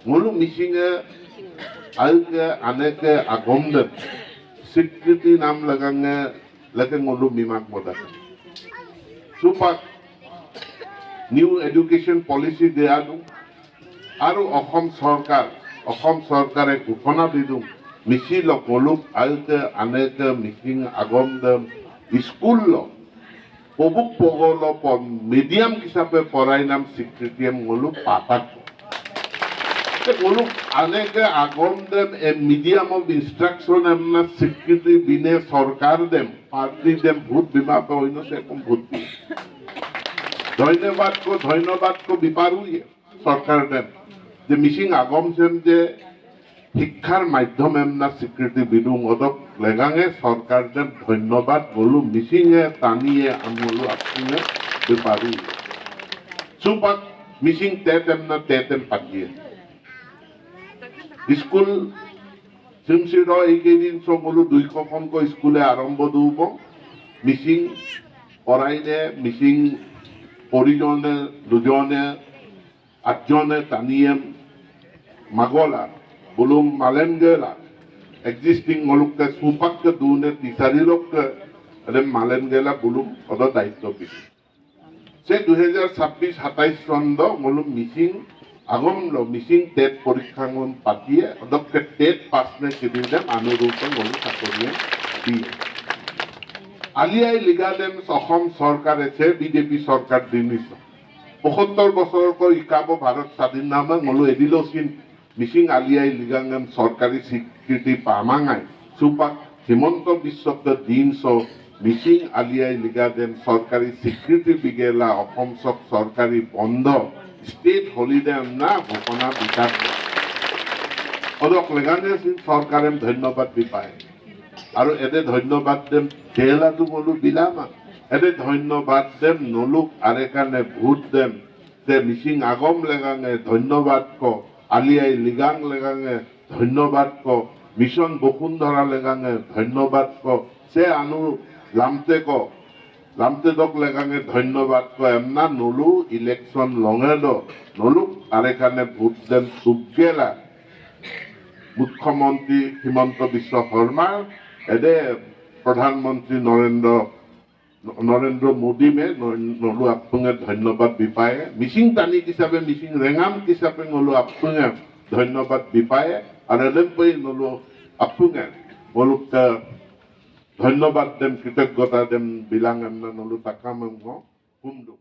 ngolu misinge alke aneke agomde sikriti nam lagange lage ngolu mimak moda supak new education policy deadu aru Assam চৰকাৰে ঘোষণা দিদুং মিছিল কলুক আলকে আনেকে meeting আগমদে school পবুক পগল medium হিসাবে পড়াই নাম স্বীকৃতি মলুক পাতাক মলুক আনেকে আগমদে মিডিয়াম অফ ইনস্ট্রাকশন এমনা স্বীকৃতি বিনে সরকার দেম পার্টি দেম ভোট বিমা হইন সে কম ভোট দিয়ে ধন্যবাদ কো বিপারু সরকার দেম যে মিসিং আগম সেম যে শিক্ষার মাধ্যম এমনা স্বীকৃতি বিদু মদক লেগাঙে সরকার দেব ধন্যবাদ বলু মিসিঙে টানিয়ে আমলু আপুঙে বেপারু সুপাক মিসিং তেম পাতিয়ে স্কুল সিমসির এইকেইদিন চমলু 200খনকৈ স্কুলে আরম্ভ দুব মিসিং পড়াইনে মিসিং পরিজনে দুজনে 8জনে টানিয়ে Magola, Bulum Malengela, existing Molukka Supaka Dune, Tisarilok, and Malengela Bulum, other Daitopic. Say 2026 Hatai Sondo, Molum missing, Agomlo missing dead Porikangon Patia, adopted dead partner giving them Anuruka Molukakorian B. Aliai Ligadem Sohom Sorkar, BJP Sorkar Dinis. 75 বছৰকৈ ইকাব Bharat স্বাধীন নামে মলো এদিলচিন missing আলিয়াই লিগাঙ্গম সরকারি স্বীকৃতি পামাঙাই সুপাক হিমন্ত বিশ্বক দিনস missing আলিয়াই লিগাদেন সরকারি স্বীকৃতি বিগেলা অসম সরকারি বন্ধ state holiday না ঘোষণা বিকাশ অদক লেগানে সরকারেম ধন্যবাদ বিপায় আৰু এদে ধন্যবাদ দেম জেলাটো মলো বিলামা এদে ধন্যবাদ দেম নলুক আরেকানে ভোট দেম তে মিসিং আগম লেগাঙে ধন্যবাদ ক আলিয়াই লিগাং লেগাঙে ধন্যবাদ ক মিশন বসুন্ধরা লেগাঙে ধন্যবাদ ক সে আনু লামতে দক লেগাঙে ধন্যবাদ ক এমনা নলু ইলেকশন লঙে দ নলুক আরেকানে ভোট দেম সুগেলা মুখ্যমন্ত্রী হিমন্ত বিশ্ব শর্মা এদে প্রধানমন্ত্রী নরেন্দ্র মোদী মে নলু আপুঙে ধন্যবাদ বিপায়ে মিসিং টানি হিসাবে মিসিং রেঙাম হিসাবে নলু আপুঙে ধন্যবাদ বিপায়ে আর এলেম্পই নলু আপুঙে নলুক ধন্যবাদ দেম কৃতজ্ঞতা দেম বিলাং এমনা নলু তাকাম হুমদু